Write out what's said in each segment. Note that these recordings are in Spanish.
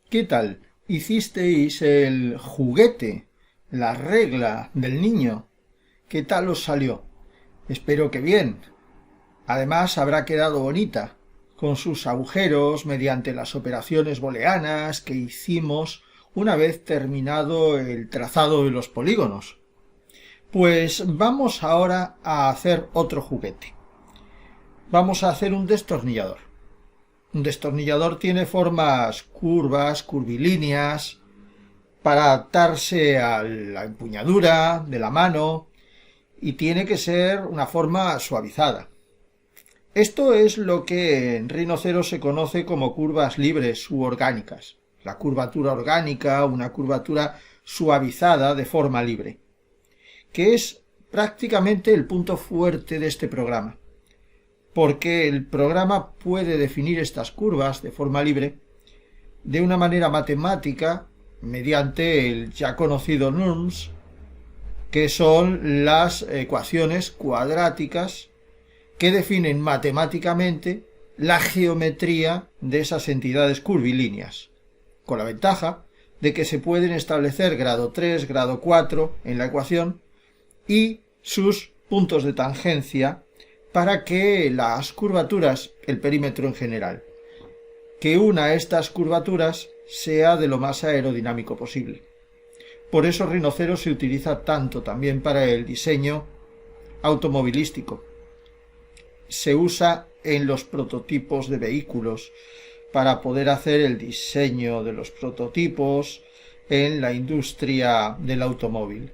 ¿Qué tal? ¿Hicisteis el juguete, la regla del niño? ¿Qué tal os salió? Espero que bien. Además habrá quedado bonita, con sus agujeros mediante las operaciones booleanas que hicimos una vez terminado el trazado de los polígonos. Pues vamos ahora a hacer otro juguete. Vamos a hacer un destornillador. Un destornillador tiene formas curvas, curvilíneas, para adaptarse a la empuñadura de la mano y tiene que ser una forma suavizada. Esto es lo que en rinoceros se conoce como curvas libres u orgánicas. La curvatura orgánica, una curvatura suavizada de forma libre, que es prácticamente el punto fuerte de este programa, porque el programa puede definir estas curvas de forma libre de una manera matemática mediante el ya conocido NURMS, que son las ecuaciones cuadráticas que definen matemáticamente la geometría de esas entidades curvilíneas, con la ventaja de que se pueden establecer grado 3, grado 4 en la ecuación y sus puntos de tangencia para que las curvaturas, el perímetro en general, que una estas curvaturas sea de lo más aerodinámico posible. Por eso rinoceros se utiliza tanto también para el diseño automovilístico. Se usa en los prototipos de vehículos para poder hacer el diseño de los prototipos en la industria del automóvil.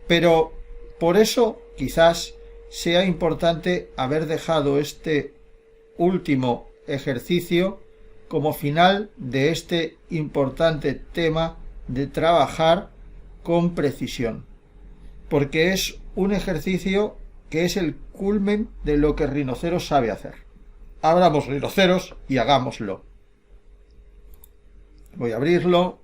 Pero por eso quizás sea importante haber dejado este último ejercicio como final de este importante tema de trabajar con precisión, porque es un ejercicio que es el culmen de lo que Rinoceros sabe hacer. Abramos Rinoceros y hagámoslo. Voy a abrirlo.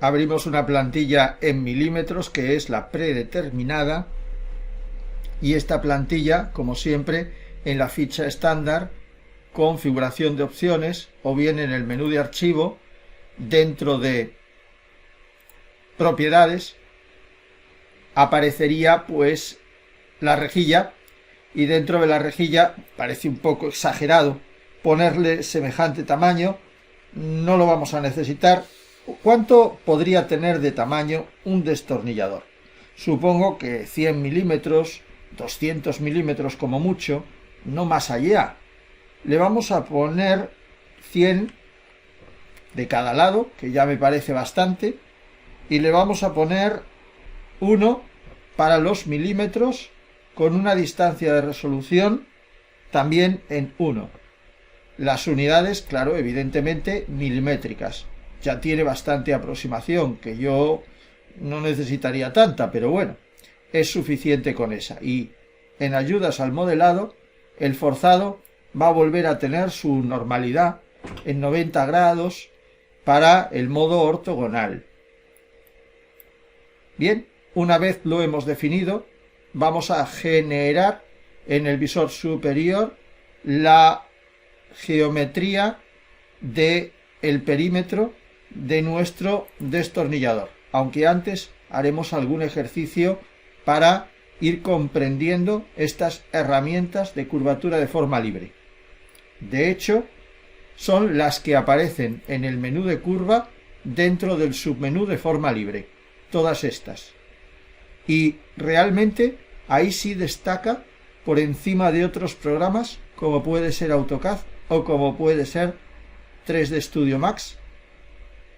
Abrimos una plantilla en milímetros que es la predeterminada y esta plantilla, como siempre, en la ficha estándar, configuración de opciones o bien en el menú de archivo dentro de propiedades aparecería pues la rejilla y dentro de la rejilla parece un poco exagerado ponerle semejante tamaño, no lo vamos a necesitar. ¿Cuánto podría tener de tamaño un destornillador? Supongo que 100 milímetros, 200 milímetros como mucho, no más allá. Le vamos a poner 100 de cada lado, que ya me parece bastante, y le vamos a poner 1 para los milímetros con una distancia de resolución también en 1. Las unidades, claro, evidentemente milimétricas. Ya tiene bastante aproximación, que yo no necesitaría tanta, pero bueno, es suficiente con esa. Y en ayudas al modelado, el forzado va a volver a tener su normalidad en 90 grados para el modo ortogonal. Bien, una vez lo hemos definido, vamos a generar en el visor superior la geometría del perímetro de nuestro destornillador, aunque antes haremos algún ejercicio para ir comprendiendo estas herramientas de curvatura de forma libre. De hecho, son las que aparecen en el menú de curva dentro del submenú de forma libre, todas estas. Y realmente ahí sí destaca por encima de otros programas como puede ser AutoCAD o como puede ser 3D Studio Max,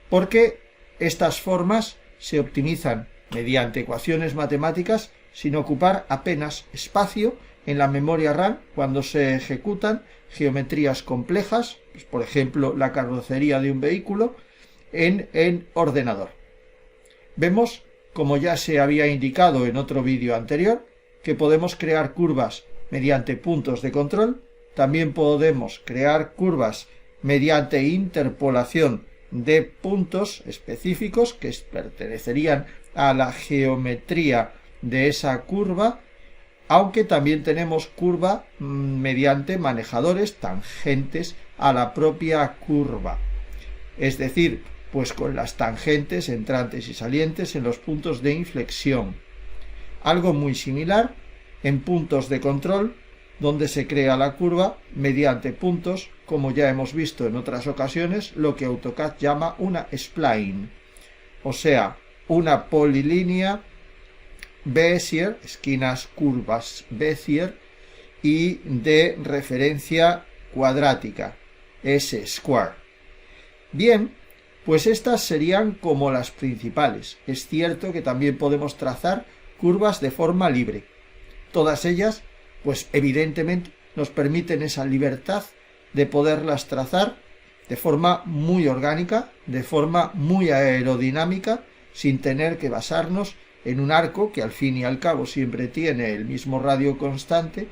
porque estas formas se optimizan mediante ecuaciones matemáticas sin ocupar apenas espacio en la memoria RAM cuando se ejecutan geometrías complejas, pues por ejemplo la carrocería de un vehículo, en ordenador. Vemos, como ya se había indicado en otro vídeo anterior, que podemos crear curvas mediante puntos de control, también podemos crear curvas mediante interpolación de puntos específicos que pertenecerían a la geometría de esa curva aunque también tenemos curva mediante manejadores tangentes a la propia curva, es decir, pues con las tangentes entrantes y salientes en los puntos de inflexión. Algo muy similar en puntos de control, donde se crea la curva mediante puntos, como ya hemos visto en otras ocasiones, lo que AutoCAD llama una spline, o sea, una polilínea Bézier, esquinas curvas Bézier, y de referencia cuadrática, S-square. Bien, pues estas serían como las principales. Es cierto que también podemos trazar curvas de forma libre. Todas ellas, pues evidentemente, nos permiten esa libertad de poderlas trazar de forma muy orgánica, de forma muy aerodinámica, sin tener que basarnos en un arco que al fin y al cabo siempre tiene el mismo radio constante,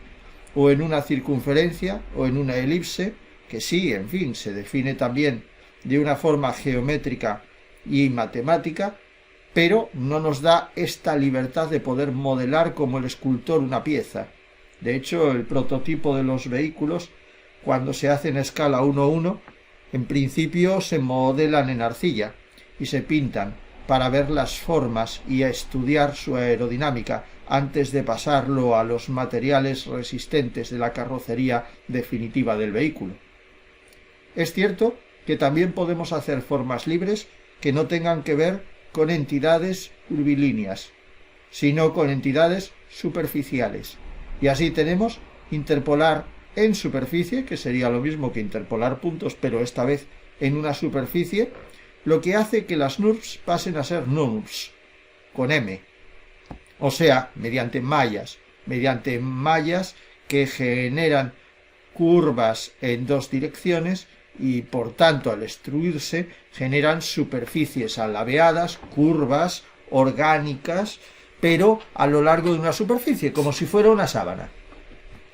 o en una circunferencia, o en una elipse, que sí, en fin, se define también de una forma geométrica y matemática, pero no nos da esta libertad de poder modelar como el escultor una pieza. De hecho, el prototipo de los vehículos, cuando se hace en escala 1:1, en principio se modelan en arcilla y se pintan para ver las formas y a estudiar su aerodinámica antes de pasarlo a los materiales resistentes de la carrocería definitiva del vehículo. Es cierto que también podemos hacer formas libres que no tengan que ver con entidades curvilíneas, sino con entidades superficiales. Y así tenemos interpolar en superficie, que sería lo mismo que interpolar puntos, pero esta vez en una superficie, lo que hace que las NURBS pasen a ser NURBS, con M, o sea, mediante mallas que generan curvas en dos direcciones y por tanto al extruirse generan superficies alabeadas, curvas, orgánicas, pero a lo largo de una superficie, como si fuera una sábana.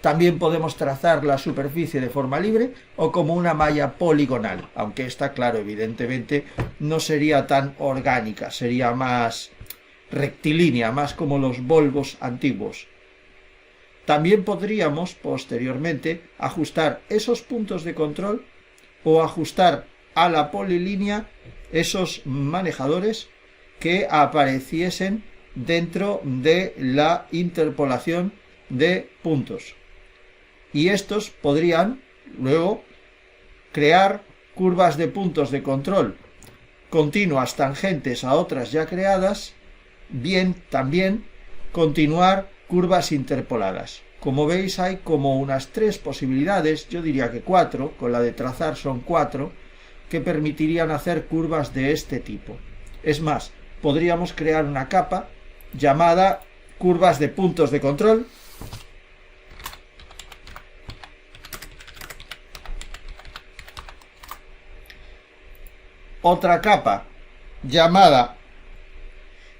También podemos trazar la superficie de forma libre o como una malla poligonal, aunque esta, claro, evidentemente no sería tan orgánica, sería más rectilínea, más como los Volvos antiguos. También podríamos, posteriormente, ajustar esos puntos de control o ajustar a la polilínea esos manejadores que apareciesen dentro de la interpolación de puntos. Y estos podrían luego crear curvas de puntos de control continuas tangentes a otras ya creadas, bien también continuar curvas interpoladas. Como veis, hay como unas 3 posibilidades, yo diría que 4, con la de trazar son 4, que permitirían hacer curvas de este tipo. Es más, podríamos crear una capa llamada curvas de puntos de control, otra capa llamada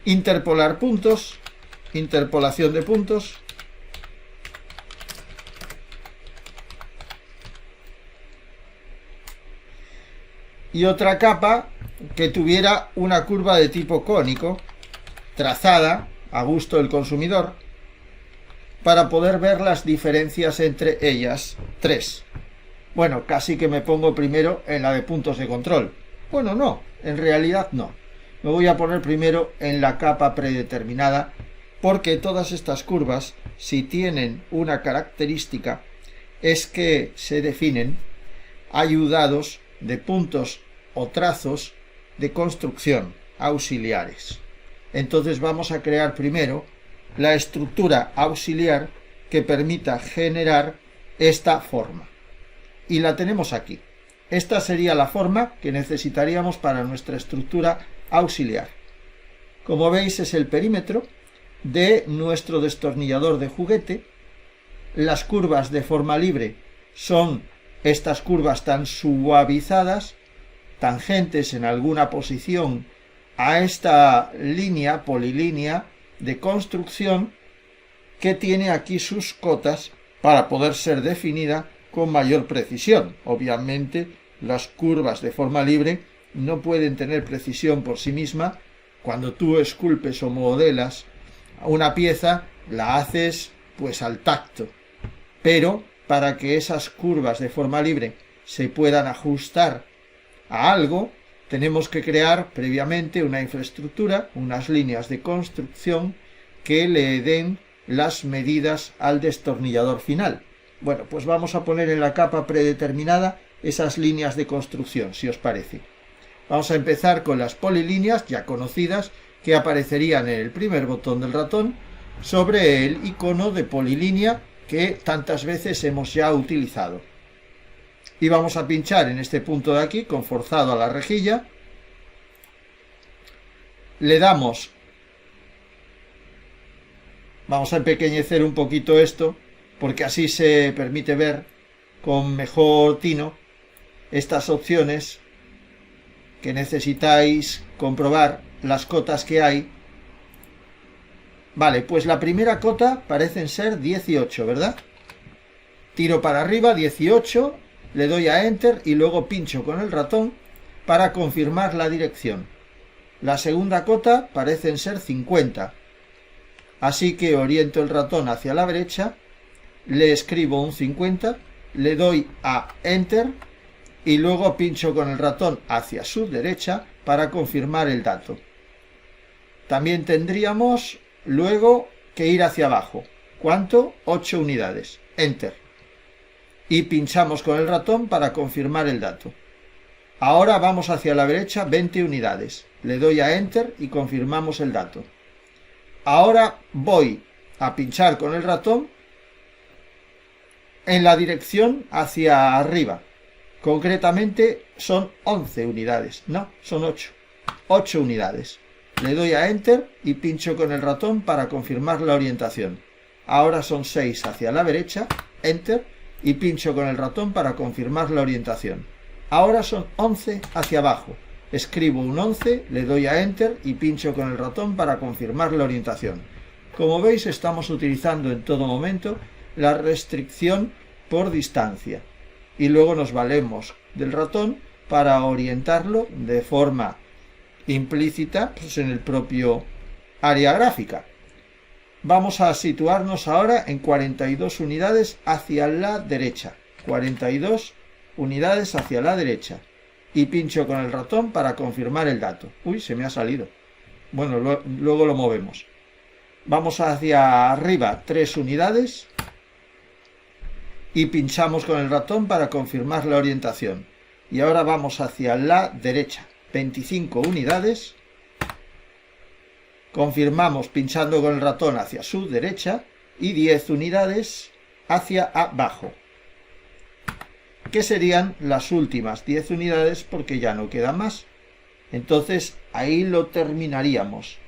interpolar puntos, interpolación de puntos, y otra capa que tuviera una curva de tipo cónico, trazada a gusto del consumidor, para poder ver las diferencias entre ellas 3. Bueno, casi que me pongo primero en la de puntos de control. Bueno, no, en realidad no. Me voy a poner primero en la capa predeterminada, porque todas estas curvas, si tienen una característica, es que se definen ayudados de puntos o trazos de construcción auxiliares. Entonces vamos a crear primero la estructura auxiliar que permita generar esta forma. Y la tenemos aquí. Esta sería la forma que necesitaríamos para nuestra estructura auxiliar. Como veis, es el perímetro de nuestro destornillador de juguete. Las curvas de forma libre son estas curvas tan suavizadas, tangentes en alguna posición a esta línea, polilínea de construcción, que tiene aquí sus cotas para poder ser definida con mayor precisión. Obviamente, las curvas de forma libre no pueden tener precisión por sí misma. Cuando tú esculpes o modelas una pieza, la haces Pues al tacto. Pero para que esas curvas de forma libre se puedan ajustar a algo, tenemos que crear previamente una infraestructura, unas líneas de construcción que le den las medidas al destornillador final. Bueno, pues vamos a poner en la capa predeterminada esas líneas de construcción, si os parece. Vamos a empezar con las polilíneas ya conocidas que aparecerían en el primer botón del ratón sobre el icono de polilínea que tantas veces hemos ya utilizado. Y vamos a pinchar en este punto de aquí con forzado a la rejilla. Le damos, vamos a empequeñecer un poquito esto porque así se permite ver con mejor tino estas opciones que necesitáis comprobar las cotas que hay. Vale, pues la primera cota parecen ser 18, ¿verdad? Tiro para arriba, 18, le doy a Enter y luego pincho con el ratón para confirmar la dirección. La segunda cota parecen ser 50, así que oriento el ratón hacia la derecha, le escribo un 50, le doy a Enter y luego pincho con el ratón hacia su derecha para confirmar el dato. También tendríamos luego que ir hacia abajo. ¿Cuánto? 8 unidades. Enter. Y pinchamos con el ratón para confirmar el dato. Ahora vamos hacia la derecha 20 unidades. Le doy a Enter y confirmamos el dato. Ahora voy a pinchar con el ratón en la dirección hacia arriba. Concretamente son 11 unidades. No, son 8. 8 unidades. Le doy a Enter y pincho con el ratón para confirmar la orientación. Ahora son 6 hacia la derecha. Enter y pincho con el ratón para confirmar la orientación. Ahora son 11 hacia abajo. Escribo un 11, le doy a Enter y pincho con el ratón para confirmar la orientación. Como veis, estamos utilizando en todo momento la restricción por distancia. Y luego nos valemos del ratón para orientarlo de forma implícita pues en el propio área gráfica. Vamos a situarnos ahora en 42 unidades hacia la derecha. 42 unidades hacia la derecha. Y pincho con el ratón para confirmar el dato. Uy, se me ha salido. Bueno, luego lo movemos. Vamos hacia arriba 3 unidades. Y pinchamos con el ratón para confirmar la orientación. Y ahora vamos hacia la derecha. 25 unidades. Confirmamos pinchando con el ratón hacia su derecha. Y 10 unidades hacia abajo. Que serían las últimas 10 unidades porque ya no queda más. Entonces ahí lo terminaríamos.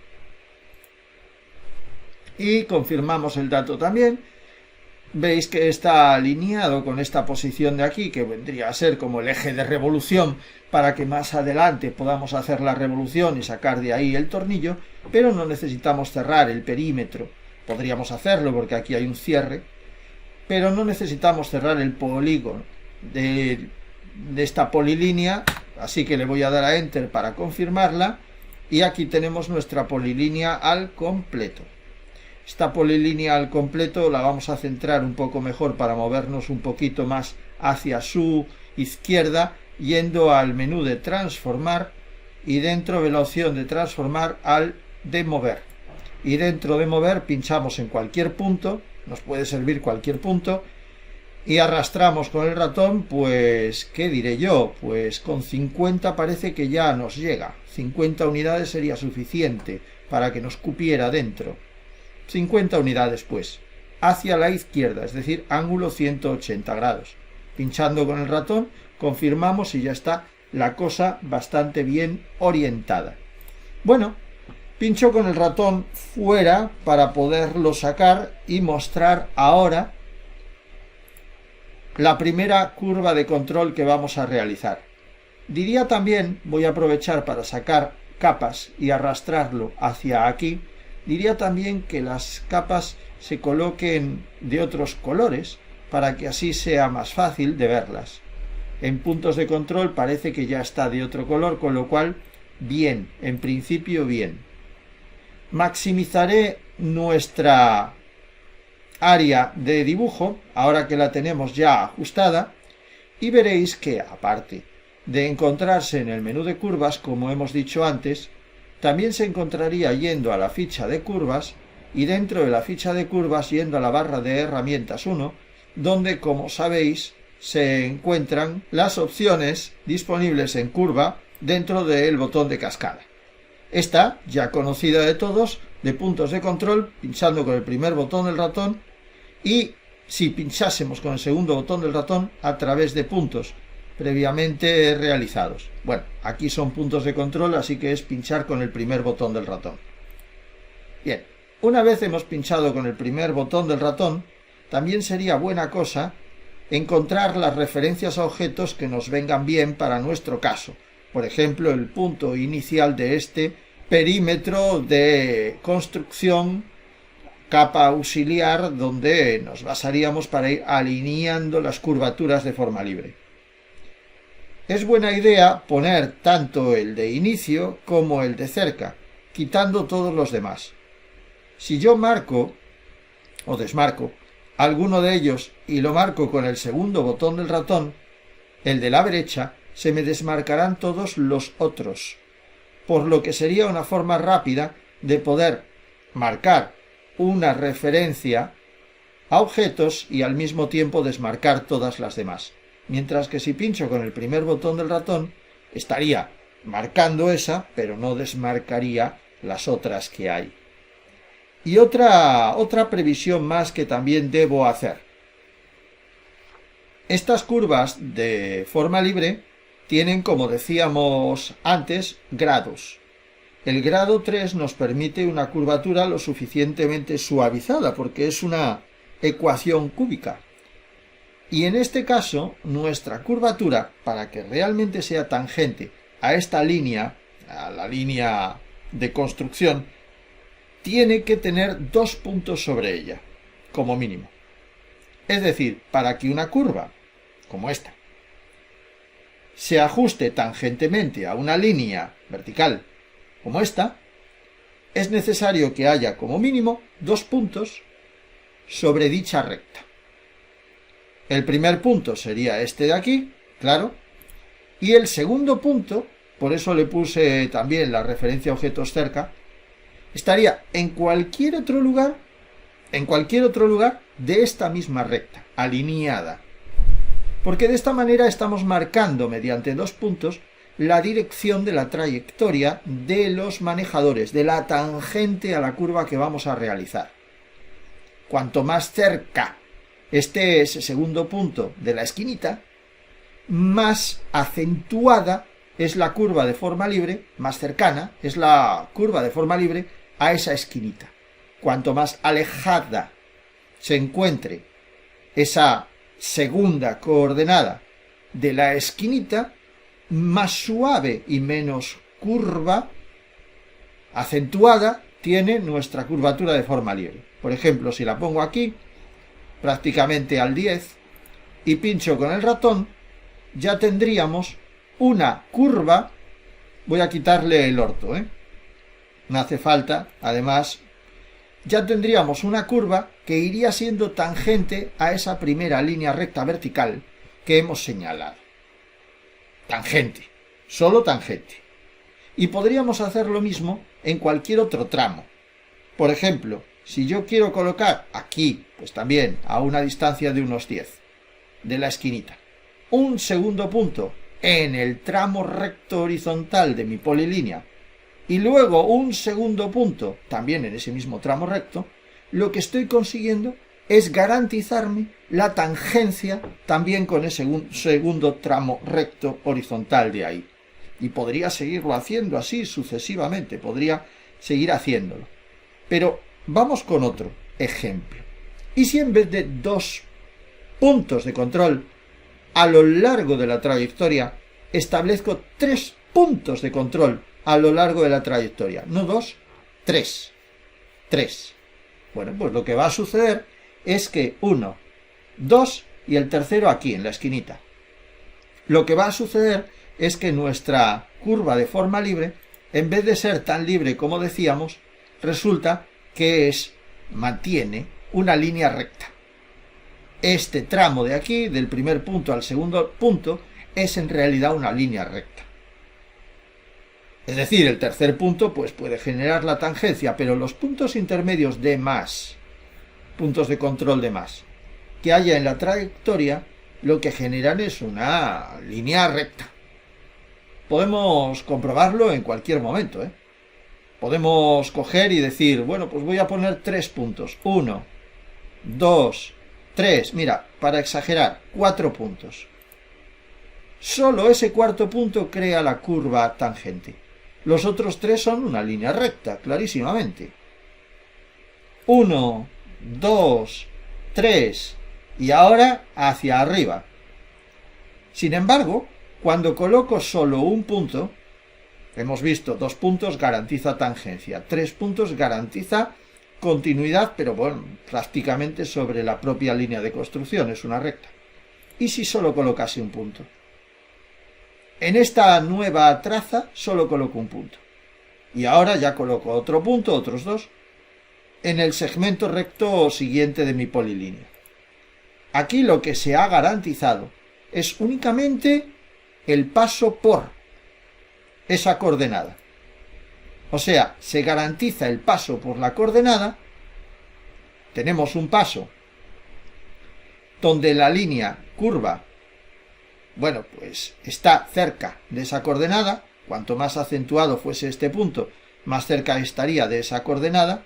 Y confirmamos el dato también. Veis que está alineado con esta posición de aquí, que vendría a ser como el eje de revolución, para que más adelante podamos hacer la revolución y sacar de ahí el tornillo, pero no necesitamos cerrar el perímetro. Podríamos hacerlo porque aquí hay un cierre, pero no necesitamos cerrar el polígono de esta polilínea, así que le voy a dar a Enter para confirmarla, y aquí tenemos nuestra polilínea al completo. Esta polilínea al completo la vamos a centrar un poco mejor para movernos un poquito más hacia su izquierda, yendo al menú de transformar y dentro de la opción de transformar al de mover. Y dentro de mover pinchamos en cualquier punto, nos puede servir cualquier punto, y arrastramos con el ratón, pues, ¿qué diré yo? Pues con 50 parece que ya nos llega. 50 unidades sería suficiente para que nos cupiera dentro. 50 unidades pues, hacia la izquierda, es decir, ángulo 180 grados. Pinchando con el ratón, confirmamos y ya está la cosa bastante bien orientada. Bueno, pincho con el ratón fuera para poderlo sacar y mostrar ahora la primera curva de control que vamos a realizar. Diría también, voy a aprovechar para sacar capas y arrastrarlo hacia aquí, diría también que las capas se coloquen de otros colores para que así sea más fácil de verlas. En puntos de control parece que ya está de otro color, con lo cual bien, en principio bien. Maximizaré nuestra área de dibujo, ahora que la tenemos ya ajustada, y veréis que, aparte de encontrarse en el menú de curvas, como hemos dicho antes, también se encontraría yendo a la ficha de curvas y dentro de la ficha de curvas yendo a la barra de herramientas 1, donde, como sabéis, se encuentran las opciones disponibles en curva dentro del botón de cascada. Esta, ya conocida de todos, de puntos de control, pinchando con el primer botón del ratón, y si pinchásemos con el segundo botón del ratón a través de puntos previamente realizados. Bueno, aquí son puntos de control, así que es pinchar con el primer botón del ratón. Bien, una vez hemos pinchado con el primer botón del ratón, también sería buena cosa encontrar las referencias a objetos que nos vengan bien para nuestro caso. Por ejemplo, el punto inicial de este perímetro de construcción, capa auxiliar, donde nos basaríamos para ir alineando las curvaturas de forma libre. Es buena idea poner tanto el de inicio como el de cerca, quitando todos los demás. Si yo marco o desmarco alguno de ellos y lo marco con el segundo botón del ratón, el de la derecha, se me desmarcarán todos los otros, por lo que sería una forma rápida de poder marcar una referencia a objetos y al mismo tiempo desmarcar todas las demás. Mientras que si pincho con el primer botón del ratón, estaría marcando esa, pero no desmarcaría las otras que hay. Y otra previsión más que también debo hacer. Estas curvas de forma libre tienen, como decíamos antes, grados. El grado 3 nos permite una curvatura lo suficientemente suavizada, porque es una ecuación cúbica. Y en este caso, nuestra curvatura, para que realmente sea tangente a esta línea, a la línea de construcción, tiene que tener 2 puntos sobre ella, como mínimo. Es decir, para que una curva, como esta, se ajuste tangentemente a una línea vertical, como esta, es necesario que haya como mínimo 2 puntos sobre dicha recta. El primer punto sería este de aquí, claro, y el segundo punto, por eso le puse también la referencia a objetos cerca, estaría en cualquier otro lugar de esta misma recta, alineada. Porque de esta manera estamos marcando mediante 2 puntos la dirección de la trayectoria de los manejadores, de la tangente a la curva que vamos a realizar. Cuanto más cerca esté ese segundo punto de la esquinita, más acentuada es la curva de forma libre, más cercana es la curva de forma libre a esa esquinita. Cuanto más alejada se encuentre esa segunda coordenada de la esquinita, más suave y menos curva, acentuada, tiene nuestra curvatura de forma libre. Por ejemplo, si la pongo aquí, prácticamente al 10, y pincho con el ratón, ya tendríamos una curva. Voy a quitarle el orto, no hace falta, además, ya tendríamos una curva que iría siendo tangente a esa primera línea recta vertical que hemos señalado. Tangente, solo tangente. Y podríamos hacer lo mismo en cualquier otro tramo. Por ejemplo, si yo quiero colocar aquí, pues también a una distancia de unos 10 de la esquinita, un segundo punto en el tramo recto horizontal de mi polilínea y luego un segundo punto también en ese mismo tramo recto, lo que estoy consiguiendo es garantizarme la tangencia también con ese segundo tramo recto horizontal de ahí. Y podría seguirlo haciendo así sucesivamente, podría seguir haciéndolo. Pero vamos con otro ejemplo. ¿Y si en vez de 2 puntos de control a lo largo de la trayectoria establezco 3 puntos de control a lo largo de la trayectoria? No 2, 3. 3. Bueno, pues lo que va a suceder es que 1, 2 y el tercero aquí en la esquinita. Lo que va a suceder es que nuestra curva de forma libre, en vez de ser tan libre como decíamos, resulta que mantiene una línea recta. Este tramo de aquí, del primer punto al segundo punto, es en realidad una línea recta. Es decir, el tercer punto pues puede generar la tangencia, pero los puntos intermedios de más, puntos de control de más, que haya en la trayectoria, lo que generan es una línea recta. Podemos comprobarlo en cualquier momento, ¿eh? Podemos coger y decir, bueno, pues voy a poner 3 puntos. 1, 2, 3, mira, para exagerar, 4 puntos. Solo ese cuarto punto crea la curva tangente. Los otros 3 son una línea recta, clarísimamente. 1, 2, 3 y ahora hacia arriba. Sin embargo, cuando coloco solo un punto, hemos visto 2 puntos garantiza tangencia, 3 puntos garantiza continuidad, pero bueno, prácticamente sobre la propia línea de construcción, es una recta. ¿Y si solo colocase un punto? En esta nueva traza solo coloco un punto. Y ahora ya coloco otro punto, otros 2, en el segmento recto siguiente de mi polilínea. Aquí lo que se ha garantizado es únicamente el paso por esa coordenada. O sea, se garantiza el paso por la coordenada. Tenemos un paso donde la línea curva, bueno, pues está cerca de esa coordenada. Cuanto más acentuado fuese este punto, más cerca estaría de esa coordenada.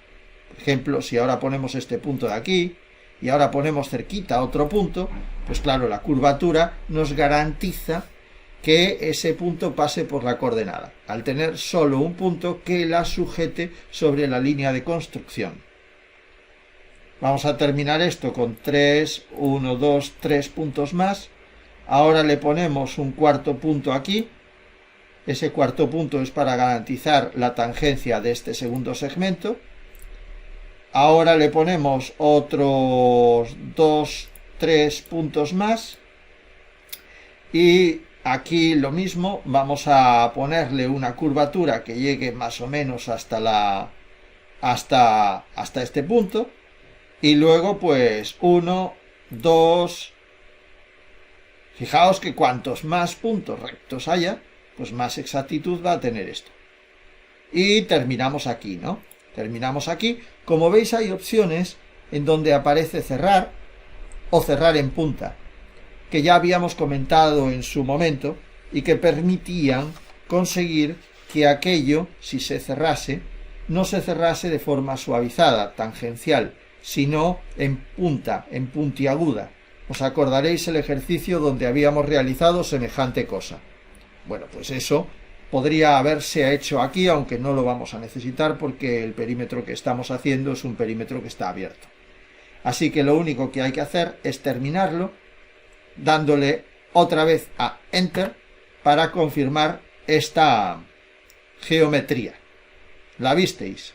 Por ejemplo, si ahora ponemos este punto de aquí y ahora ponemos cerquita otro punto, pues claro, la curvatura nos garantiza que ese punto pase por la coordenada, al tener solo un punto que la sujete sobre la línea de construcción. Vamos a terminar esto con 3, 1, 2, 3 puntos más. Ahora le ponemos un cuarto punto aquí. Ese cuarto punto es para garantizar la tangencia de este segundo segmento. Ahora le ponemos otros 2, 3 puntos más. Y aquí lo mismo, vamos a ponerle una curvatura que llegue más o menos hasta este punto. Y luego pues 1, 2... Fijaos que cuantos más puntos rectos haya, pues más exactitud va a tener esto. Y terminamos aquí, ¿no? Terminamos aquí. Como veis, hay opciones en donde aparece cerrar o cerrar en punta, que ya habíamos comentado en su momento y que permitían conseguir que aquello, si se cerrase, no se cerrase de forma suavizada, tangencial, sino en punta, en puntiaguda. Os acordaréis el ejercicio donde habíamos realizado semejante cosa. Bueno, pues eso podría haberse hecho aquí, aunque no lo vamos a necesitar porque el perímetro que estamos haciendo es un perímetro que está abierto. Así que lo único que hay que hacer es terminarlo dándole otra vez a Enter para confirmar esta geometría. ¿La visteis?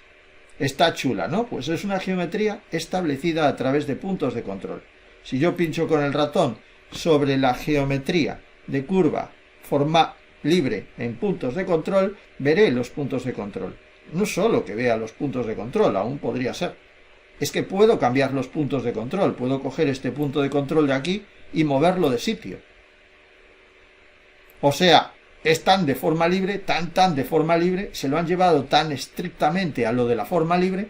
Está chula, ¿no? Pues es una geometría establecida a través de puntos de control. Si yo pincho con el ratón sobre la geometría de curva forma libre en puntos de control, veré los puntos de control. No solo que vea los puntos de control, aún podría ser. Es que puedo cambiar los puntos de control. Puedo coger este punto de control de aquí y moverlo de sitio. O sea, es tan de forma libre, tan de forma libre, se lo han llevado tan estrictamente a lo de la forma libre,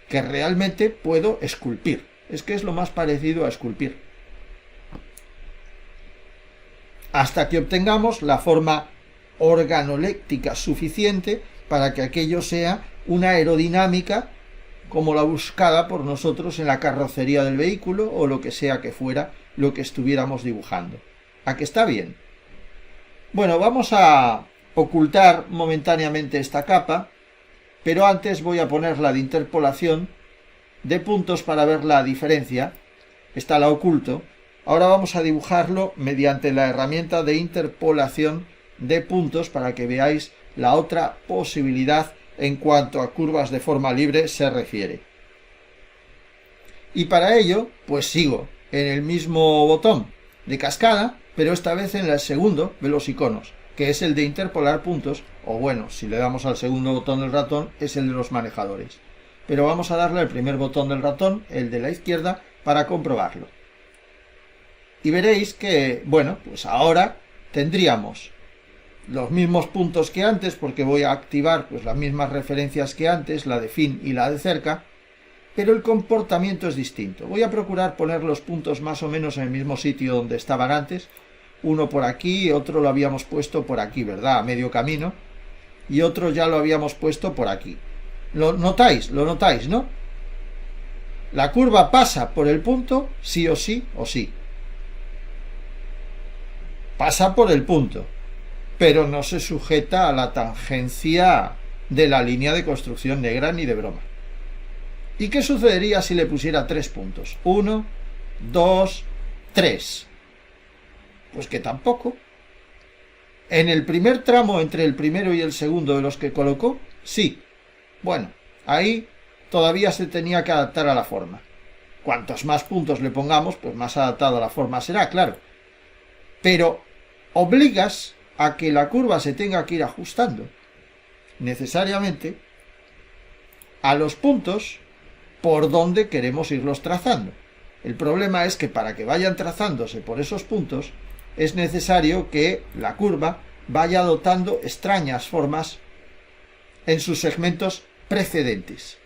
que realmente puedo esculpir. Es que es lo más parecido a esculpir. Hasta que obtengamos la forma organoléctica suficiente para que aquello sea una aerodinámica como la buscada por nosotros en la carrocería del vehículo o lo que sea que fuera lo que estuviéramos dibujando. ¿A que está bien? Bueno, vamos a ocultar momentáneamente esta capa, pero antes voy a ponerla de interpolación de puntos para ver la diferencia. Esta la oculto. Ahora vamos a dibujarlo mediante la herramienta de interpolación de puntos para que veáis la otra posibilidad en cuanto a curvas de forma libre se refiere. Y para ello, pues sigo en el mismo botón de cascada, pero esta vez en el segundo de los iconos, que es el de interpolar puntos, o bueno, si le damos al segundo botón del ratón, es el de los manejadores. pero vamos a darle al primer botón del ratón, el de la izquierda, para comprobarlo. Y veréis que, bueno, pues ahora tendríamos los mismos puntos que antes, porque voy a activar pues las mismas referencias que antes, la de fin y la de cerca, pero el comportamiento es distinto. Voy a procurar poner los puntos más o menos en el mismo sitio donde estaban antes, uno por aquí y otro lo habíamos puesto por aquí, ¿verdad? A medio camino, y otro ya lo habíamos puesto por aquí. ¿Lo notáis? ¿Lo notáis, no? La curva pasa por el punto, sí o sí o sí. Pasa por el punto, pero no se sujeta a la tangencia de la línea de construcción negra ni de broma. ¿Y qué sucedería si le pusiera 3 puntos? 1, 2, 3. Pues que tampoco. En el primer tramo entre el primero y el segundo de los que colocó, sí. Bueno, ahí todavía se tenía que adaptar a la forma. Cuantos más puntos le pongamos, pues más adaptado a la forma será, claro. Pero obligas a que la curva se tenga que ir ajustando necesariamente a los puntos por donde queremos irlos trazando. El problema es que para que vayan trazándose por esos puntos es necesario que la curva vaya adoptando extrañas formas en sus segmentos precedentes.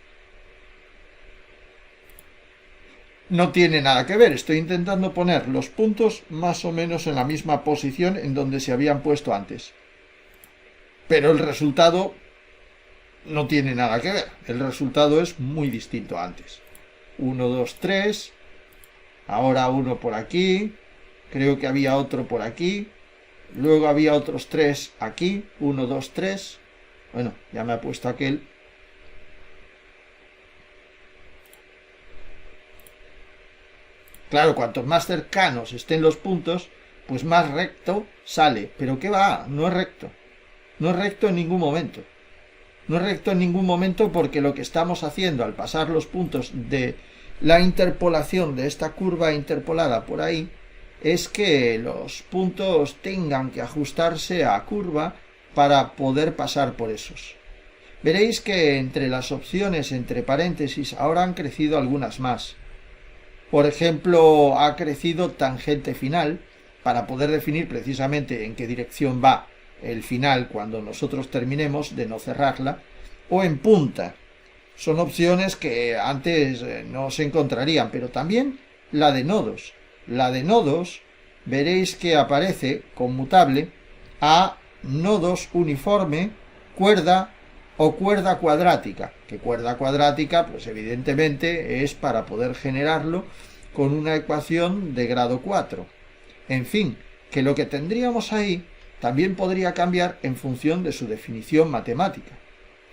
No tiene nada que ver, estoy intentando poner los puntos más o menos en la misma posición en donde se habían puesto antes. Pero el resultado no tiene nada que ver, el resultado es muy distinto a antes. 1, 2, 3, ahora uno por aquí, creo que había otro por aquí, luego había otros 3 aquí, 1, 2, 3, bueno, ya me ha puesto aquel. Claro, cuantos más cercanos estén los puntos, pues más recto sale. Pero ¿qué va? No es recto. No es recto en ningún momento. No es recto en ningún momento porque lo que estamos haciendo al pasar los puntos de la interpolación de esta curva interpolada por ahí es que los puntos tengan que ajustarse a curva para poder pasar por esos. Veréis que entre las opciones entre paréntesis ahora han crecido algunas más. Por ejemplo, ha crecido tangente final para poder definir precisamente en qué dirección va el final cuando nosotros terminemos de no cerrarla, o en punta. Son opciones que antes no se encontrarían, pero también la de nodos. La de nodos veréis que aparece conmutable a nodos uniforme, cuerda o cuerda cuadrática, que cuerda cuadrática pues evidentemente es para poder generarlo con una ecuación de grado 4. En fin, que lo que tendríamos ahí también podría cambiar en función de su definición matemática.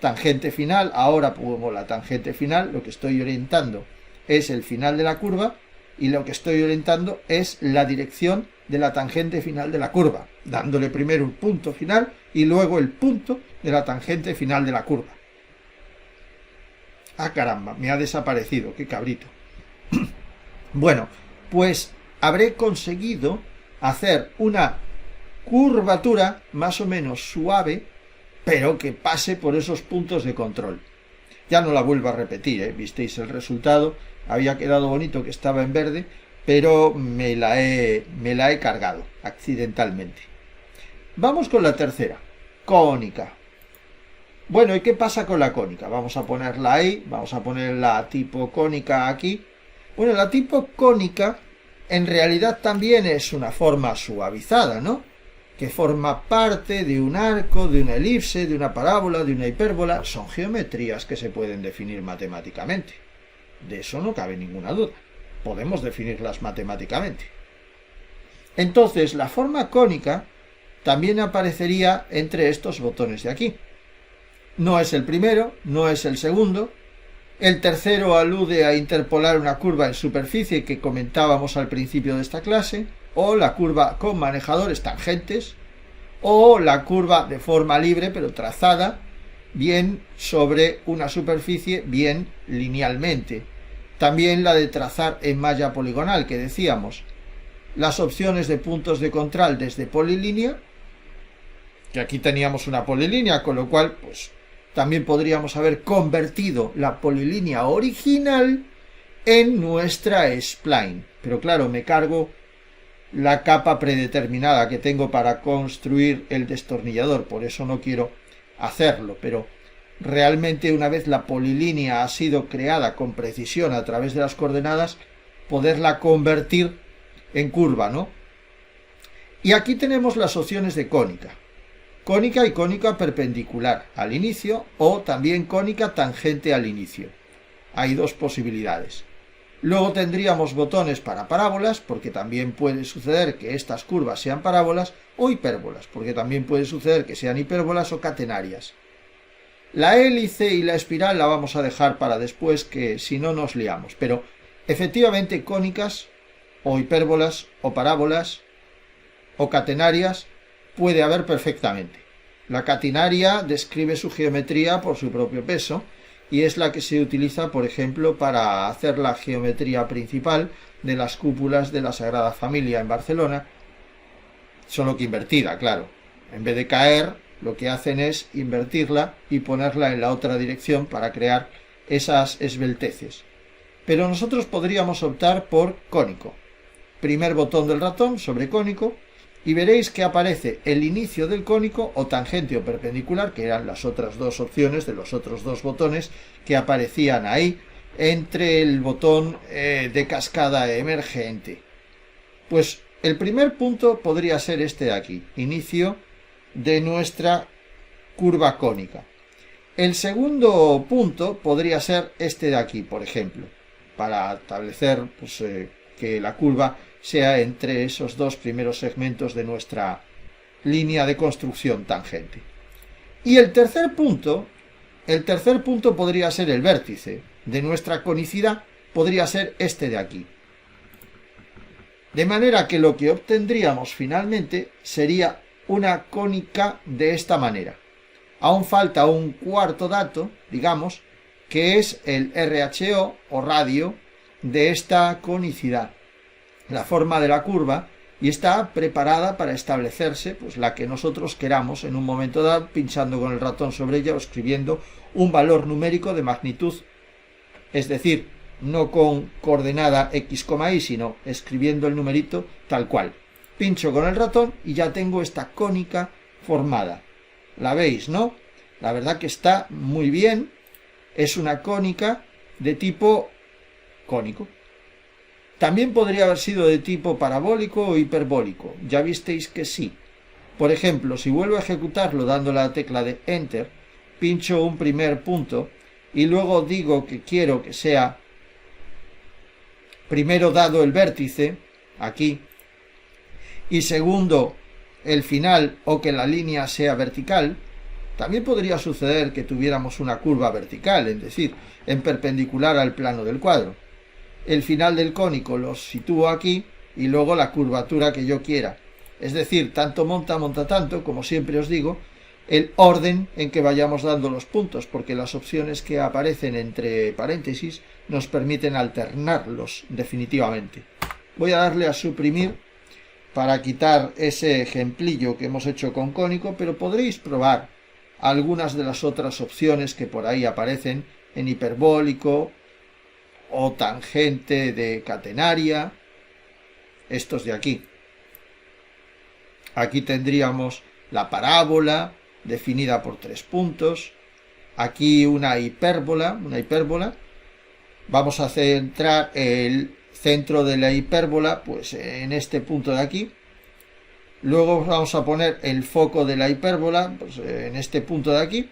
Tangente final, ahora como la tangente final, lo que estoy orientando es el final de la curva y lo que estoy orientando es la dirección de la tangente final de la curva, dándole primero un punto final y luego el punto de la tangente final de la curva. Ah, caramba, me ha desaparecido, qué cabrito. Bueno, pues habré conseguido hacer una curvatura más o menos suave, pero que pase por esos puntos de control. Ya no la vuelvo a repetir, visteis el resultado, había quedado bonito que estaba en verde, pero me la he cargado accidentalmente. Vamos con la tercera, cónica. Bueno, ¿y qué pasa con la cónica? Vamos a ponerla ahí, vamos a poner la tipo cónica aquí. Bueno, la tipo cónica en realidad también es una forma suavizada, ¿no? Que forma parte de un arco, de una elipse, de una parábola, de una hipérbola. Son geometrías que se pueden definir matemáticamente. De eso no cabe ninguna duda. Podemos definirlas matemáticamente. Entonces, la forma cónica también aparecería entre estos botones de aquí. No es el primero, no es el segundo. El tercero alude a interpolar una curva en superficie que comentábamos al principio de esta clase, o la curva con manejadores tangentes, o la curva de forma libre pero trazada, bien sobre una superficie, bien linealmente. También la de trazar en malla poligonal, que decíamos. Las opciones de puntos de control desde polilínea, que aquí teníamos una polilínea, con lo cual pues también podríamos haber convertido la polilínea original en nuestra spline. Pero claro, me cargo la capa predeterminada que tengo para construir el destornillador, por eso no quiero hacerlo, pero realmente una vez la polilínea ha sido creada con precisión a través de las coordenadas, poderla convertir en curva, ¿no? Y aquí tenemos las opciones de cónica. Cónica y cónica perpendicular al inicio, o también cónica tangente al inicio. Hay dos posibilidades. Luego tendríamos botones para parábolas, porque también puede suceder que estas curvas sean parábolas, o hipérbolas, porque también puede suceder que sean hipérbolas o catenarias. La hélice y la espiral la vamos a dejar para después, que si no nos liamos. Pero efectivamente cónicas, o hipérbolas, o parábolas, o catenarias, puede haber perfectamente. La catenaria describe su geometría por su propio peso, y es la que se utiliza, por ejemplo, para hacer la geometría principal de las cúpulas de la Sagrada Familia en Barcelona, solo que invertida, claro. En vez de caer, lo que hacen es invertirla y ponerla en la otra dirección para crear esas esbelteces. Pero nosotros podríamos optar por cónico. Primer botón del ratón sobre cónico, y veréis que aparece el inicio del cónico o tangente o perpendicular, que eran las otras dos opciones de los otros dos botones que aparecían ahí entre el botón de cascada emergente. Pues el primer punto podría ser este de aquí, inicio de nuestra curva cónica. El segundo punto podría ser este de aquí, por ejemplo, para establecer pues, que la curva sea entre esos dos primeros segmentos de nuestra línea de construcción tangente. Y el tercer punto podría ser el vértice de nuestra conicidad, podría ser este de aquí. De manera que lo que obtendríamos finalmente sería una cónica de esta manera. Aún falta un cuarto dato, digamos, que es el RHO o radio de esta conicidad, la forma de la curva, y está preparada para establecerse pues la que nosotros queramos en un momento dado, pinchando con el ratón sobre ella o escribiendo un valor numérico de magnitud, es decir, no con coordenada x, y, sino escribiendo el numerito tal cual. Pincho con el ratón y ya tengo esta cónica formada. ¿La veis, no? La verdad que está muy bien. Es una cónica de tipo cónico. También podría haber sido de tipo parabólico o hiperbólico. Ya visteis que sí. Por ejemplo, si vuelvo a ejecutarlo dando la tecla de Enter, pincho un primer punto y luego digo que quiero que sea primero dado el vértice, aquí, y segundo el final o que la línea sea vertical. También podría suceder que tuviéramos una curva vertical, es decir, en perpendicular al plano del cuadro. El final del cónico lo sitúo aquí y luego la curvatura que yo quiera. Es decir, tanto monta tanto, como siempre os digo, el orden en que vayamos dando los puntos, porque las opciones que aparecen entre paréntesis nos permiten alternarlos definitivamente. Voy a darle a suprimir para quitar ese ejemplillo que hemos hecho con cónico, pero podréis probar algunas de las otras opciones que por ahí aparecen en hiperbólico o tangente de catenaria, estos de aquí. Aquí tendríamos la parábola definida por 3 puntos, aquí una hipérbola. Vamos a centrar el centro de la hipérbola pues en este punto de aquí. Luego vamos a poner el foco de la hipérbola pues, en este punto de aquí.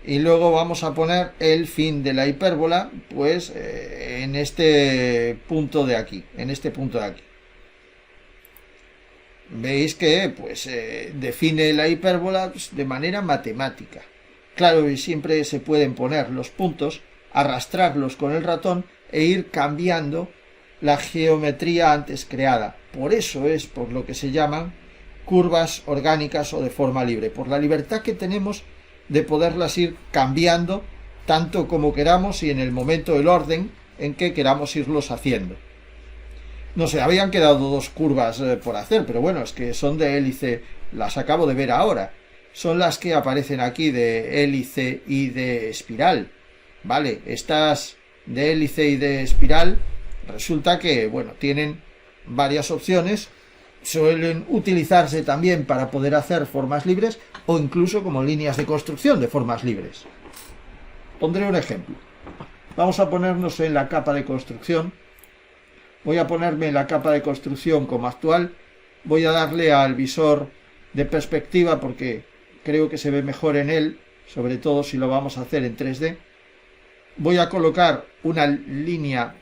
Y luego vamos a poner el fin de la hipérbola pues en este punto de aquí, Veis que pues define la hipérbola pues, de manera matemática. Claro, y siempre se pueden poner los puntos, arrastrarlos con el ratón e ir cambiando la geometría antes creada. Por eso es por lo que se llaman curvas orgánicas o de forma libre, por la libertad que tenemos de poderlas ir cambiando tanto como queramos y en el momento del orden en que queramos irlos haciendo. No sé, habían quedado 2 curvas por hacer, pero bueno, es que son de hélice, las acabo de ver ahora. son las que aparecen aquí de hélice y de espiral. Vale, estas de hélice y de espiral resulta que, bueno, tienen varias opciones, suelen utilizarse también para poder hacer formas libres o incluso como líneas de construcción de formas libres. Pondré un ejemplo. Vamos a ponernos en la capa de construcción. Voy a ponerme en la capa de construcción como actual. Voy a darle al visor de perspectiva porque creo que se ve mejor en él, sobre todo si lo vamos a hacer en 3D. Voy a colocar una línea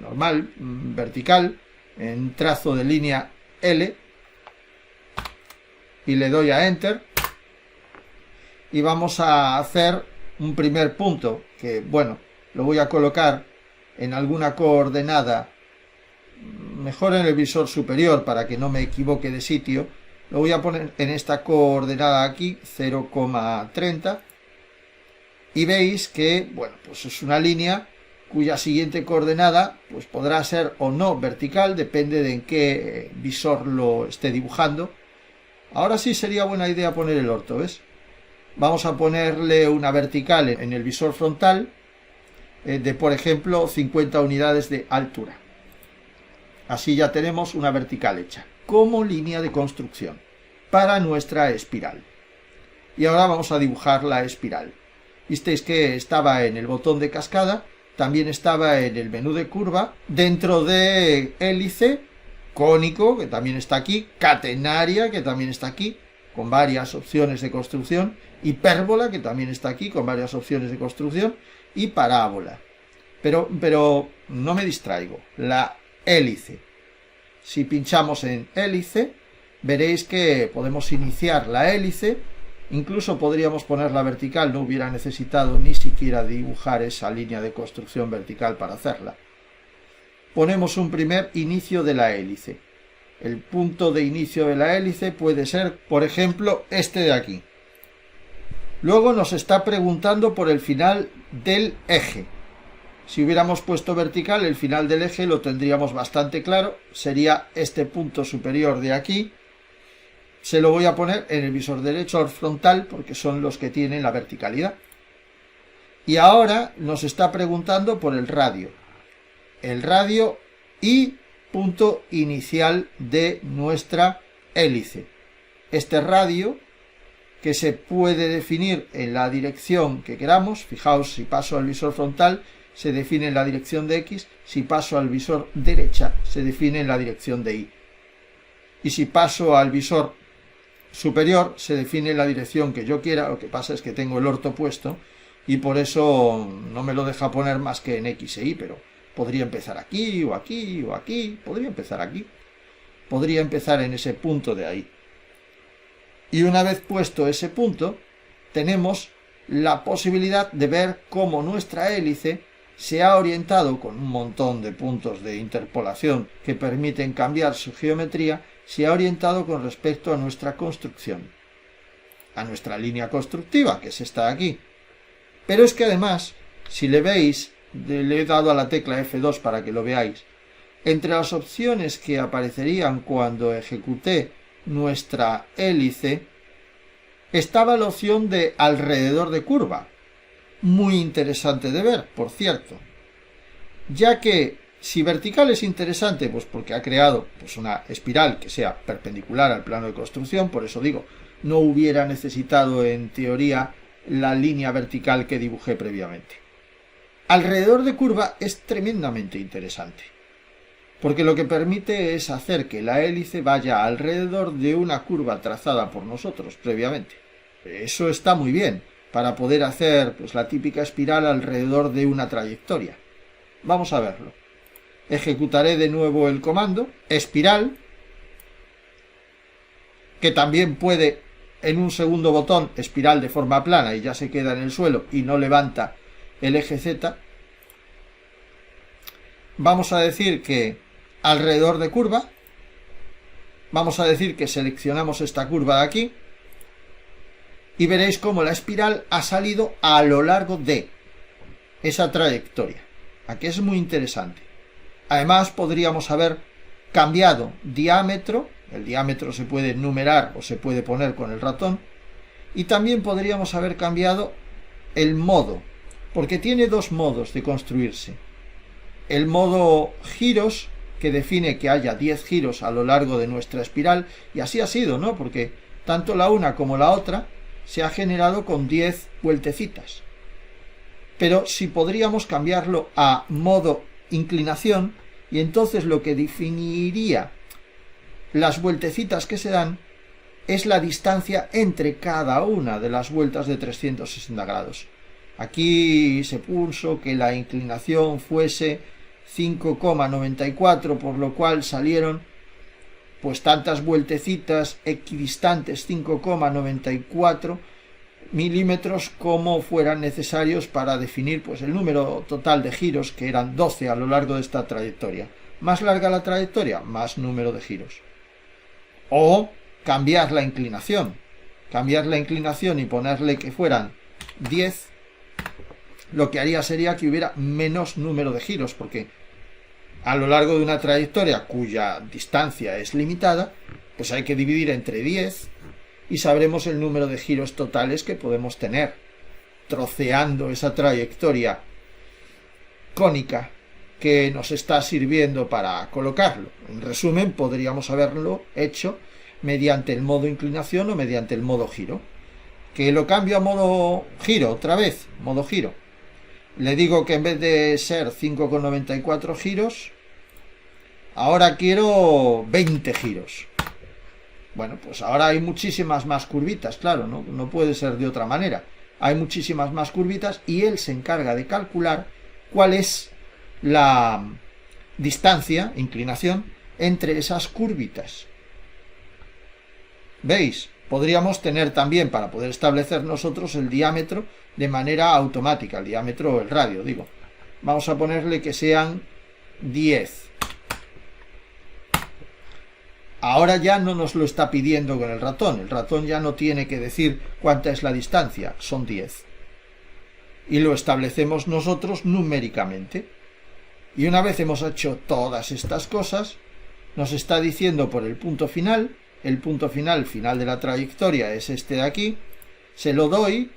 normal, vertical, en trazo de línea L, y le doy a Enter, y vamos a hacer un primer punto que, bueno, lo voy a colocar en alguna coordenada, mejor en el visor superior para que no me equivoque de sitio. Lo voy a poner en esta coordenada aquí, 0,30, y veis que, bueno, pues es una línea cuya siguiente coordenada pues podrá ser o no vertical, depende de en qué visor lo esté dibujando. Ahora sí sería buena idea poner el orto, ¿ves? Vamos a ponerle una vertical en el visor frontal de, por ejemplo, 50 unidades de altura. Así ya tenemos una vertical hecha como línea de construcción para nuestra espiral. Y ahora vamos a dibujar la espiral. Visteis que estaba en el botón de cascada, también estaba en el menú de curva, dentro de hélice, cónico, que también está aquí, catenaria, que también está aquí, con varias opciones de construcción, hipérbola, que también está aquí, con varias opciones de construcción, y parábola. Pero no me distraigo, la hélice. Si pinchamos en hélice, veréis que podemos iniciar la hélice. Incluso podríamos ponerla vertical, no hubiera necesitado ni siquiera dibujar esa línea de construcción vertical para hacerla. Ponemos un primer inicio de la hélice. El punto de inicio de la hélice puede ser, por ejemplo, este de aquí. Luego nos está preguntando por el final del eje. Si hubiéramos puesto vertical, el final del eje lo tendríamos bastante claro. Sería este punto superior de aquí. Se lo voy a poner en el visor derecho al frontal porque son los que tienen la verticalidad. Y ahora nos está preguntando por el radio. El radio y punto inicial de nuestra hélice. Este radio que se puede definir en la dirección que queramos. Fijaos, si paso al visor frontal se define en la dirección de X. Si paso al visor derecha se define en la dirección de Y. Y si paso al visor superior se define la dirección que yo quiera. Lo que pasa es que tengo el orto puesto y por eso no me lo deja poner más que en X e Y, pero podría empezar aquí o aquí o aquí, podría empezar aquí, podría empezar en ese punto de ahí. Y una vez puesto ese punto, tenemos la posibilidad de ver cómo nuestra hélice se ha orientado con un montón de puntos de interpolación que permiten cambiar su geometría. Se ha orientado con respecto a nuestra construcción, a nuestra línea constructiva, que es esta de aquí. Pero es que además, si le veis, le he dado a la tecla F2 para que lo veáis, entre las opciones que aparecerían cuando ejecuté nuestra hélice, estaba la opción de alrededor de curva, muy interesante de ver, por cierto, ya que si vertical es interesante, pues porque ha creado pues una espiral que sea perpendicular al plano de construcción, por eso digo, no hubiera necesitado en teoría la línea vertical que dibujé previamente. Alrededor de curva es tremendamente interesante, porque lo que permite es hacer que la hélice vaya alrededor de una curva trazada por nosotros previamente. Eso está muy bien, para poder hacer pues la típica espiral alrededor de una trayectoria. Vamos a verlo. Ejecutaré de nuevo el comando, espiral, que también puede en un segundo botón espiral de forma plana y ya se queda en el suelo y no levanta el eje Z. Vamos a decir que alrededor de curva, vamos a decir que seleccionamos esta curva de aquí y veréis cómo la espiral ha salido a lo largo de esa trayectoria. Aquí es muy interesante. Además podríamos haber cambiado diámetro, el diámetro se puede numerar o se puede poner con el ratón, Y también podríamos haber cambiado el modo, porque tiene dos modos de construirse. El modo giros, que define que haya 10 giros a lo largo de nuestra espiral, y así ha sido, ¿no? Porque tanto la una como la otra se ha generado con 10 vueltecitas. Pero si podríamos cambiarlo a modo inclinación, y entonces lo que definiría las vueltecitas que se dan es la distancia entre cada una de las vueltas de 360 grados. Aquí se puso que la inclinación fuese 5,94, por lo cual salieron pues tantas vueltecitas equidistantes, 5,94 milímetros, como fueran necesarios para definir pues el número total de giros, que eran 12 a lo largo de esta trayectoria. Más larga la trayectoria, más número de giros. O cambiar la inclinación y ponerle que fueran 10, lo que haría sería que hubiera menos número de giros, porque a lo largo de una trayectoria cuya distancia es limitada, pues hay que dividir entre 10 y sabremos el número de giros totales que podemos tener, troceando esa trayectoria cónica que nos está sirviendo para colocarlo. En resumen, podríamos haberlo hecho mediante el modo inclinación o mediante el modo giro. Que lo cambio a modo giro, otra vez, modo giro. Le digo que en vez de ser 5,94 giros, ahora quiero 20 giros. Bueno, pues ahora hay muchísimas más curvitas, claro, no puede ser de otra manera. Hay muchísimas más curvitas y él se encarga de calcular cuál es la distancia, inclinación, entre esas curvitas. ¿Veis? Podríamos tener también, para poder establecer nosotros el diámetro de manera automática, el diámetro o el radio, digo. Vamos a ponerle que sean 10. Ahora ya no nos lo está pidiendo con el ratón ya no tiene que decir cuánta es la distancia, son 10. Y lo establecemos nosotros numéricamente. Y una vez hemos hecho todas estas cosas, nos está diciendo por el punto final de la trayectoria es este de aquí, se lo doy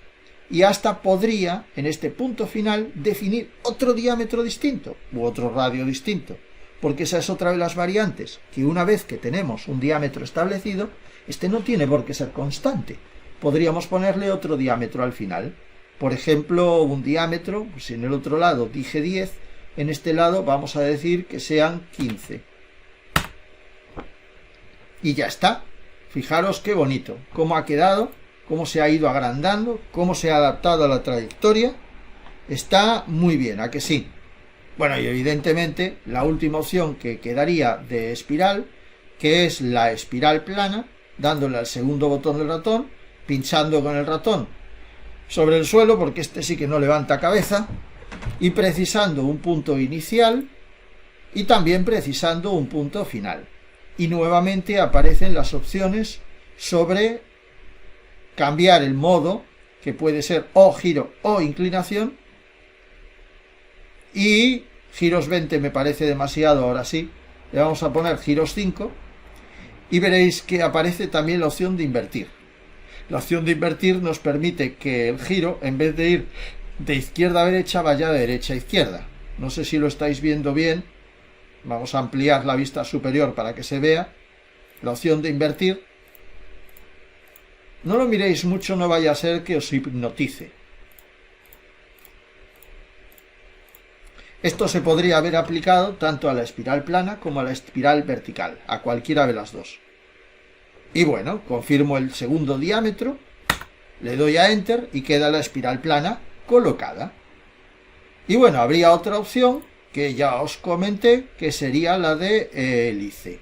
y hasta podría en este punto final definir otro diámetro distinto u otro radio distinto, porque esa es otra de las variantes, que una vez que tenemos un diámetro establecido, este no tiene por qué ser constante, podríamos ponerle otro diámetro al final, por ejemplo un diámetro, si en el otro lado dije 10, en este lado vamos a decir que sean 15. Y ya está. Fijaros qué bonito, cómo ha quedado, cómo se ha ido agrandando, cómo se ha adaptado a la trayectoria. Está muy bien, ¿a que sí? Bueno, y evidentemente la última opción que quedaría de espiral, que es la espiral plana, dándole al segundo botón del ratón, pinchando con el ratón sobre el suelo, porque este sí que no levanta cabeza, y precisando un punto inicial y también precisando un punto final. Y nuevamente aparecen las opciones sobre cambiar el modo, que puede ser o giro o inclinación, y giros 20 me parece demasiado, ahora sí, le vamos a poner giros 5, y veréis que aparece también la opción de invertir. La opción de invertir nos permite que el giro, en vez de ir de izquierda a derecha, vaya de derecha a izquierda. No sé si lo estáis viendo bien. Vamos a ampliar la vista superior para que se vea la opción de invertir. No lo miréis mucho, no vaya a ser que os hipnotice. Esto se podría haber aplicado tanto a la espiral plana como a la espiral vertical, a cualquiera de las dos. Y bueno, confirmo el segundo diámetro, le doy a Enter y queda la espiral plana colocada. Y bueno, habría otra opción que ya os comenté, que sería la de hélice.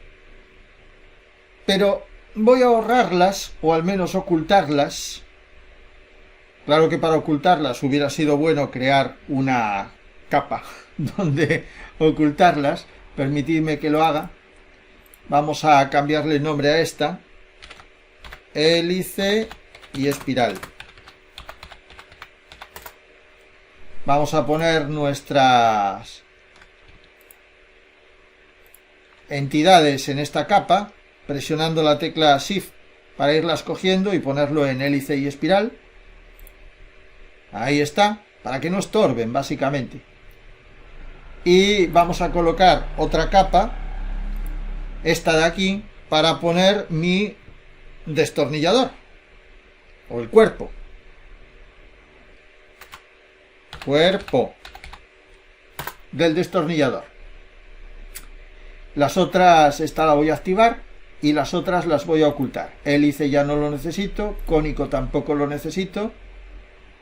Pero voy a ahorrarlas, o al menos ocultarlas. Claro que para ocultarlas hubiera sido bueno crear una capa donde ocultarlas. Permitidme que lo haga. Vamos a cambiarle el nombre a esta. Hélice y espiral. Vamos a poner nuestras entidades en esta capa, presionando la tecla Shift para irlas cogiendo y ponerlo en hélice y espiral. Ahí está, para que no estorben básicamente. Y vamos a colocar otra capa, esta de aquí, para poner mi destornillador o el cuerpo del destornillador. Las otras, esta la voy a activar y las otras las voy a ocultar. Hélice ya no lo necesito, cónico tampoco lo necesito.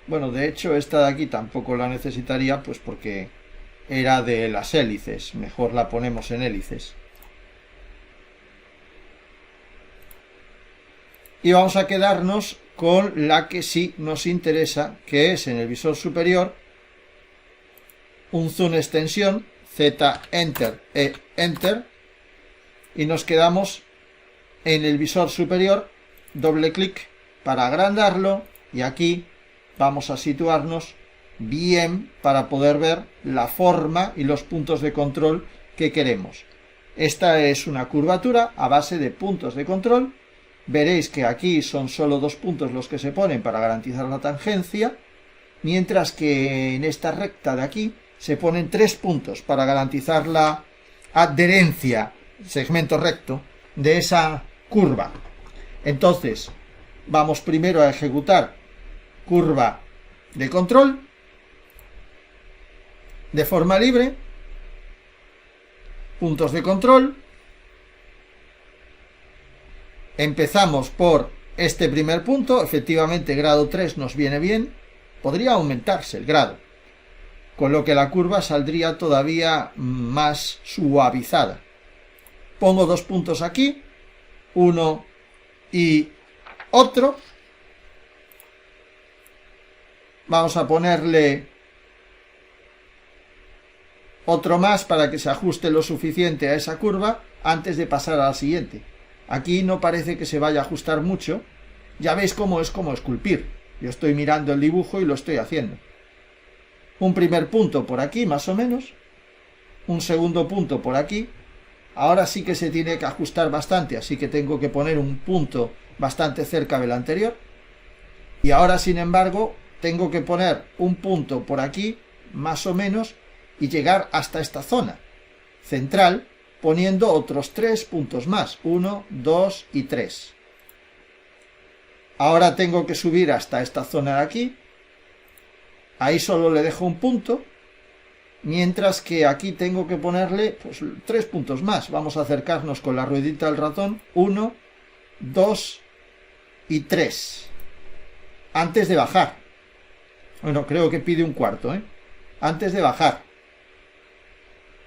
Bueno, de hecho esta de aquí tampoco la necesitaría, pues porque era de las hélices, mejor la ponemos en hélices. Y vamos a quedarnos con la que sí nos interesa, que es en el visor superior, un zoom extensión, Z, Enter, E, Enter, y nos quedamos en el visor superior, doble clic para agrandarlo, y aquí vamos a situarnos bien para poder ver la forma y los puntos de control que queremos. Esta es una curvatura a base de puntos de control. Veréis que aquí son solo 2 puntos los que se ponen para garantizar la tangencia, mientras que en esta recta de aquí se ponen 3 puntos para garantizar la adherencia, segmento recto, de esa curva. Entonces, vamos primero a ejecutar curva de control de forma libre, puntos de control. Empezamos por este primer punto, efectivamente grado 3 nos viene bien, podría aumentarse el grado, con lo que la curva saldría todavía más suavizada. Pongo 2 puntos aquí, uno y otro. Vamos a ponerle otro más para que se ajuste lo suficiente a esa curva antes de pasar a la siguiente. Aquí no parece que se vaya a ajustar mucho. Ya veis cómo es como esculpir. Yo estoy mirando el dibujo y lo estoy haciendo. Un primer punto por aquí, más o menos. Un segundo punto por aquí. Ahora sí que se tiene que ajustar bastante, así que tengo que poner un punto bastante cerca del anterior. Y ahora, sin embargo, tengo que poner un punto por aquí, más o menos, y llegar hasta esta zona central, poniendo otros 3 puntos más. 1, 2 y 3. Ahora tengo que subir hasta esta zona de aquí. Ahí solo le dejo un punto. Mientras que aquí tengo que ponerle pues 3 puntos más. Vamos a acercarnos con la ruedita del ratón. 1, 2 y 3. Antes de bajar. Bueno, creo que pide un cuarto, ¿eh? Antes de bajar.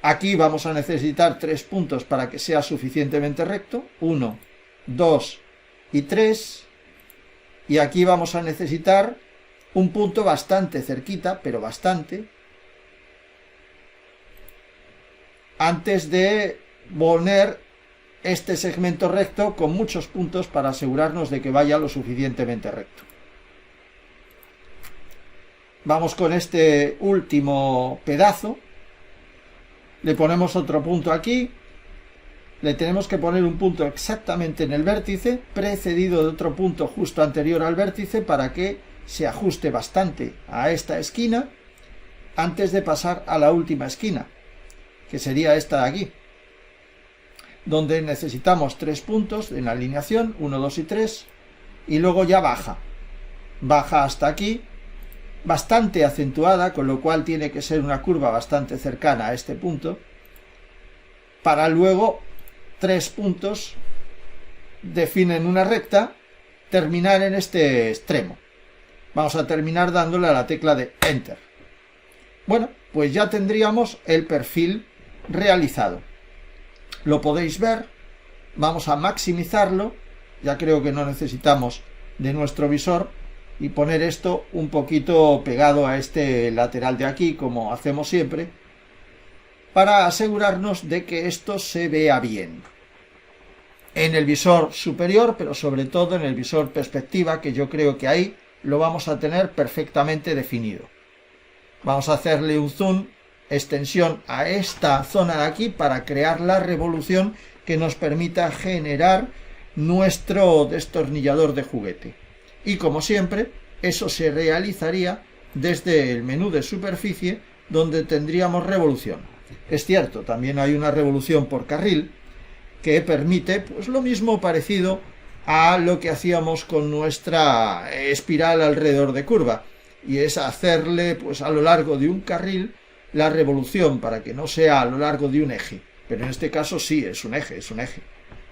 Aquí vamos a necesitar 3 puntos para que sea suficientemente recto. 1, 2 y 3. Y aquí vamos a necesitar un punto bastante cerquita, pero bastante, antes de poner este segmento recto con muchos puntos para asegurarnos de que vaya lo suficientemente recto. Vamos con este último pedazo. Le ponemos otro punto aquí. Le tenemos que poner un punto exactamente en el vértice, precedido de otro punto justo anterior al vértice, para que se ajuste bastante a esta esquina antes de pasar a la última esquina, que sería esta de aquí, donde necesitamos 3 puntos en la alineación, 1, 2 y 3, y luego ya baja hasta aquí, bastante acentuada, con lo cual tiene que ser una curva bastante cercana a este punto, para luego 3 puntos definen una recta, terminar en este extremo. Vamos a terminar dándole a la tecla de Enter. Bueno, pues ya tendríamos el perfil realizado. Lo podéis ver. Vamos a maximizarlo. Ya creo que no necesitamos de nuestro visor. Y poner esto un poquito pegado a este lateral de aquí, como hacemos siempre, para asegurarnos de que esto se vea bien. En el visor superior, pero sobre todo en el visor perspectiva, que yo creo que ahí lo vamos a tener perfectamente definido. Vamos a hacerle un zoom, extensión a esta zona de aquí para crear la revolución que nos permita generar nuestro destornillador de juguete. Y como siempre, eso se realizaría desde el menú de superficie, donde tendríamos revolución. Es cierto, también hay una revolución por carril que permite pues lo mismo parecido a lo que hacíamos con nuestra espiral alrededor de curva, y es hacerle pues a lo largo de un carril la revolución para que no sea a lo largo de un eje, pero en este caso sí es un eje,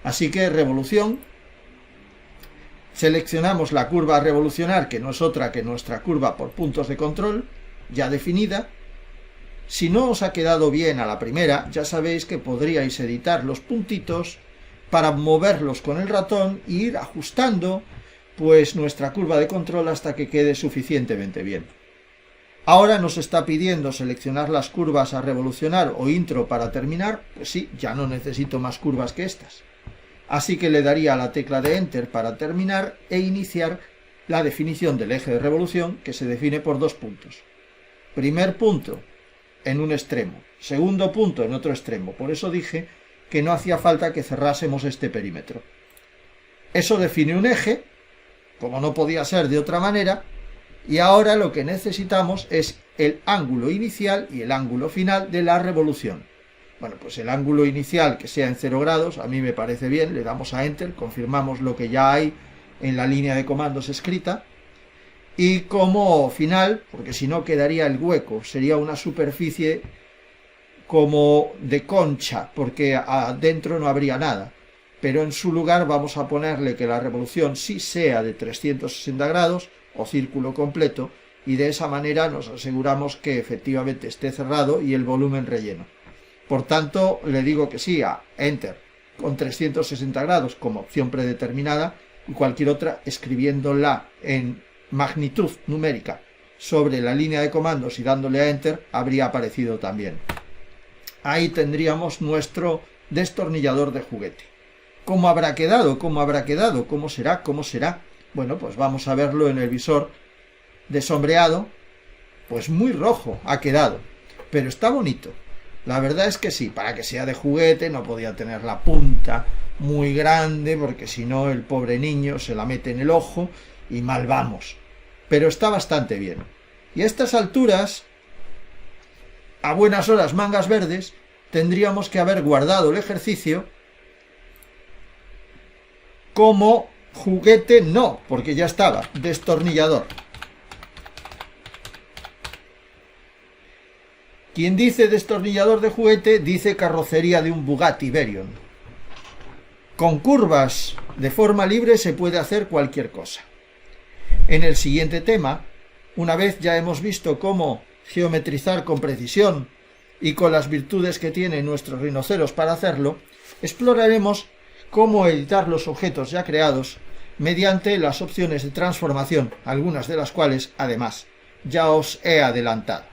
Así que revolución, seleccionamos la curva a revolucionar, que no es otra que nuestra curva por puntos de control, ya definida. Si no os ha quedado bien a la primera, ya sabéis que podríais editar los puntitos para moverlos con el ratón e ir ajustando pues nuestra curva de control hasta que quede suficientemente bien. Ahora nos está pidiendo seleccionar las curvas a revolucionar o intro para terminar. Pues sí, ya no necesito más curvas que estas. Así que le daría a la tecla de Enter para terminar e iniciar la definición del eje de revolución, que se define por 2 puntos. Primer punto en un extremo, segundo punto en otro extremo. Por eso dije que no hacía falta que cerrásemos este perímetro. Eso define un eje, como no podía ser de otra manera, y ahora lo que necesitamos es el ángulo inicial y el ángulo final de la revolución. Bueno, pues el ángulo inicial que sea en 0 grados, a mí me parece bien, le damos a Enter, confirmamos lo que ya hay en la línea de comandos escrita, y como final, porque si no quedaría el hueco, sería una superficie como de concha, porque adentro no habría nada, pero en su lugar vamos a ponerle que la revolución sí sea de 360 grados o círculo completo, y de esa manera nos aseguramos que efectivamente esté cerrado y el volumen relleno. Por tanto, le digo que sí a Enter con 360 grados como opción predeterminada, y cualquier otra escribiéndola en magnitud numérica sobre la línea de comandos y dándole a Enter habría aparecido también. Ahí tendríamos nuestro destornillador de juguete. ¿Cómo habrá quedado? ¿Cómo habrá quedado? ¿Cómo será? ¿Cómo será? Bueno, pues vamos a verlo en el visor de sombreado. Pues muy rojo ha quedado, pero está bonito. La verdad es que sí, para que sea de juguete no podía tener la punta muy grande, porque si no el pobre niño se la mete en el ojo y mal vamos. Pero está bastante bien. Y a estas alturas, a buenas horas mangas verdes, tendríamos que haber guardado el ejercicio como juguete, no, porque ya estaba, destornillador. Quien dice destornillador de juguete dice carrocería de un Bugatti Veyron. Con curvas de forma libre se puede hacer cualquier cosa. En el siguiente tema, una vez ya hemos visto cómo geometrizar con precisión y con las virtudes que tienen nuestros rinoceros para hacerlo, exploraremos cómo editar los objetos ya creados mediante las opciones de transformación, algunas de las cuales, además, ya os he adelantado.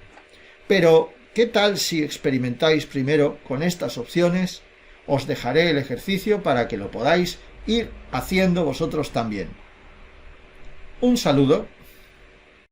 Pero, ¿qué tal si experimentáis primero con estas opciones? Os dejaré el ejercicio para que lo podáis ir haciendo vosotros también. Un saludo.